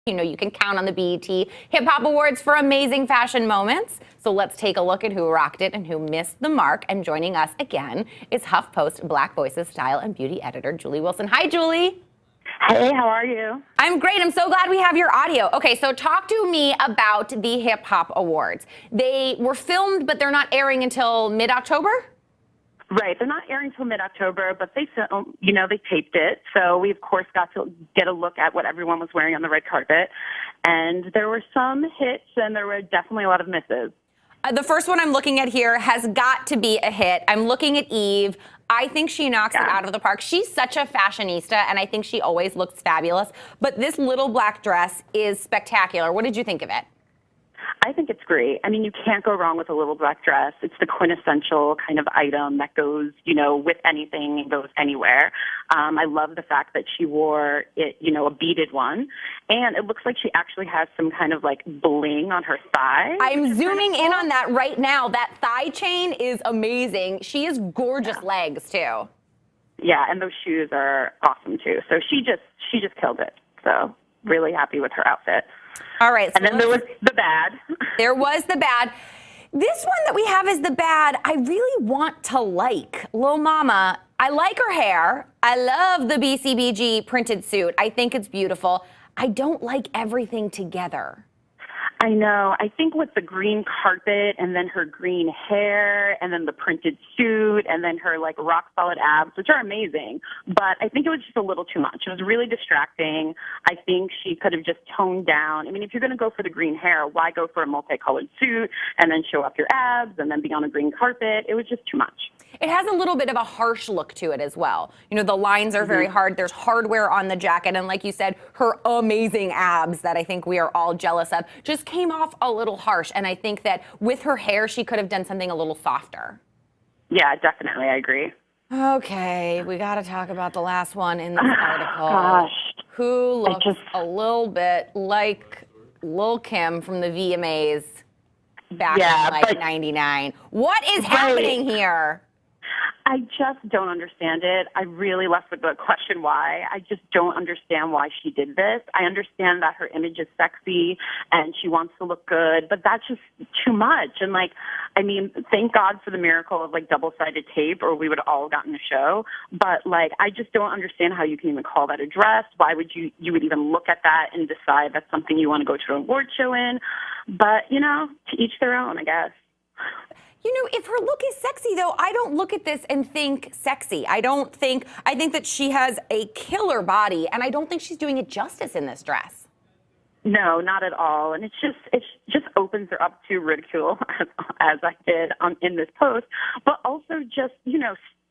You know, you can count on the BET Hip Hop Awards for amazing fashion moments. So let's take a look at who rocked it and who missed the mark. And joining us again is HuffPost Black Voices style and beauty editor, Julie Wilson. Hi, Julie. Hey, how are you? I'm great. I'm so glad we have your audio. Okay, so talk to me about the Hip Hop Awards. They were filmed, but they're not airing until mid-October? Right, they're not airing until mid-October, but they taped it. So we, of course, got to get a look at what everyone was wearing on the red carpet. And there were some hits, and there were definitely a lot of misses. The first one I'm looking at here has got to be a hit. I'm looking at Eve. I think she knocks it out of the park. She's such a fashionista, and I think she always looks fabulous. But this little black dress is spectacular. What did you think of it? I think it's great. I mean, you can't go wrong with a little black dress. It's the quintessential kind of item that goes, with anything and goes anywhere. I love the fact that she wore it, a beaded one. And it looks like she actually has some kind of like bling on her thigh. I'm zooming in on that right now. That thigh chain is amazing. She has gorgeous legs too. Yeah, and those shoes are awesome too. So she just killed it. So really happy with her outfit. All right. So and then there was the bad. There was the bad. This one that we have is the bad. I really want to like Lil Mama. I like her hair. I love the BCBG printed suit. I think it's beautiful. I don't like everything together. I know. I think with the green carpet and then her green hair and then the printed suit and then her like rock solid abs, which are amazing, but I think it was just a little too much. It was really distracting. I think she could have just toned down. I mean, if you're going to go for the green hair, why go for a multicolored suit and then show off your abs and then be on a green carpet? It was just too much. It has a little bit of a harsh look to it as well. The lines are very hard. There's hardware on the jacket. And like you said, her amazing abs that I think we are all jealous of just came off a little harsh. And I think that with her hair, she could have done something a little softer. Yeah, definitely. I agree. Okay, we got to talk about the last one in this article. Gosh. Who looks a little bit like Lil' Kim from the VMAs back in 99. What is happening here? I just don't understand it. I really left with the question why. I just don't understand why she did this. I understand that her image is sexy and she wants to look good, but that's just too much. And thank God for the miracle of double-sided tape or we would have all gotten the show. But I just don't understand how you can even call that a dress. Why would you would even look at that and decide that's something you want to go to an award show in? But, to each their own, I guess. If her look is sexy, though, I don't look at this and think sexy. I think that she has a killer body, and I don't think she's doing it justice in this dress. No, not at all. And it just opens her up to ridicule, as I did in this post, but also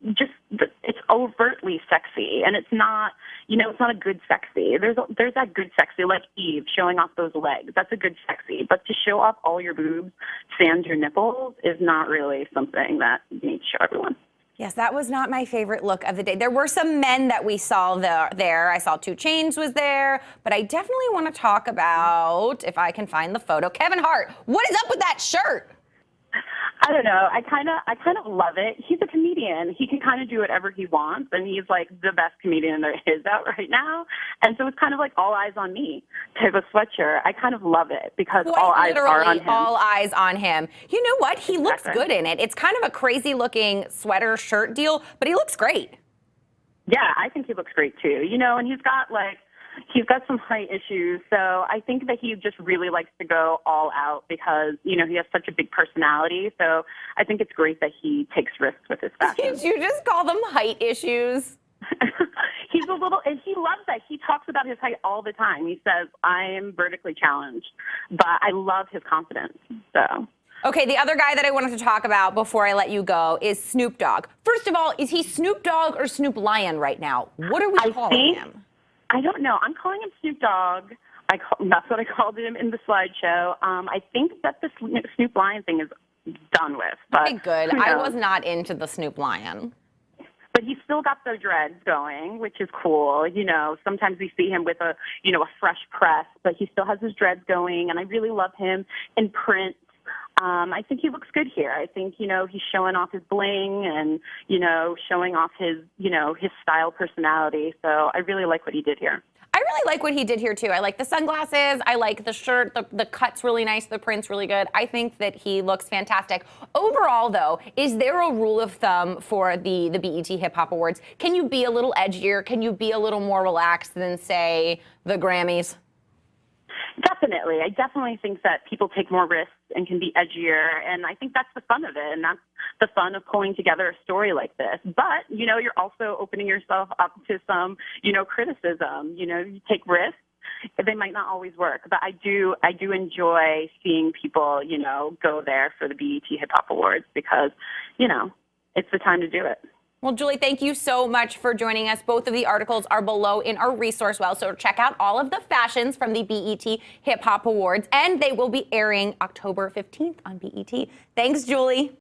it's overtly sexy, and it's not, it's not a good sexy. There's that good sexy, like Eve showing off those legs. That's a good sexy. But to show off all your boobs, sans your nipples, is not really something that you need to show everyone. Yes, that was not my favorite look of the day. There were some men that we saw there. I saw Chainz was there, but I definitely want to talk about, if I can find the photo, Kevin Hart. What is up with that shirt? I don't know. I kind of love it. He's a comedian. He can kind of do whatever he wants, and he's the best comedian there is out right now. And so it's kind of all eyes on me type of sweatshirt. I kind of love it because all eyes are on him. All eyes on him. You know what? He looks good in it. It's kind of a crazy looking sweater shirt deal, but he looks great. Yeah, I think he looks great too. And he's got some height issues, so I think that he just really likes to go all out because, he has such a big personality. So I think it's great that he takes risks with his fashion. Did you just call them height issues? He's a little, and he loves that. He talks about his height all the time. He says, I am vertically challenged, but I love his confidence, so. Okay, the other guy that I wanted to talk about before I let you go is Snoop Dogg. First of all, is he Snoop Dogg or Snoop Lion right now? What are we calling him? I don't know. I'm calling him Snoop Dogg. That's what I called him in the slideshow. I think that the Snoop Lion thing is done with. But okay, good. I was not into the Snoop Lion. But he's still got the dreads going, which is cool. Sometimes we see him with a fresh press, but he still has his dreads going, and I really love him in print. I think he looks good here. I think, he's showing off his bling and, showing off his, his style personality. So I really like what he did here. I really like what he did here too. I like the sunglasses. I like the shirt. The cut's really nice. The print's really good. I think that he looks fantastic. Overall, though, is there a rule of thumb for the BET Hip Hop Awards? Can you be a little edgier? Can you be a little more relaxed than, say, the Grammys? Definitely. I definitely think that people take more risks and can be edgier, and I think that's the fun of it, and that's the fun of pulling together a story like this. But, you're also opening yourself up to some, criticism. You take risks. They might not always work, but I do enjoy seeing people, go there for the BET Hip Hop Awards because, it's the time to do it. Well, Julie, thank you so much for joining us. Both of the articles are below in our resource well, so check out all of the fashions from the BET Hip Hop Awards, and they will be airing October 15th on BET. Thanks, Julie.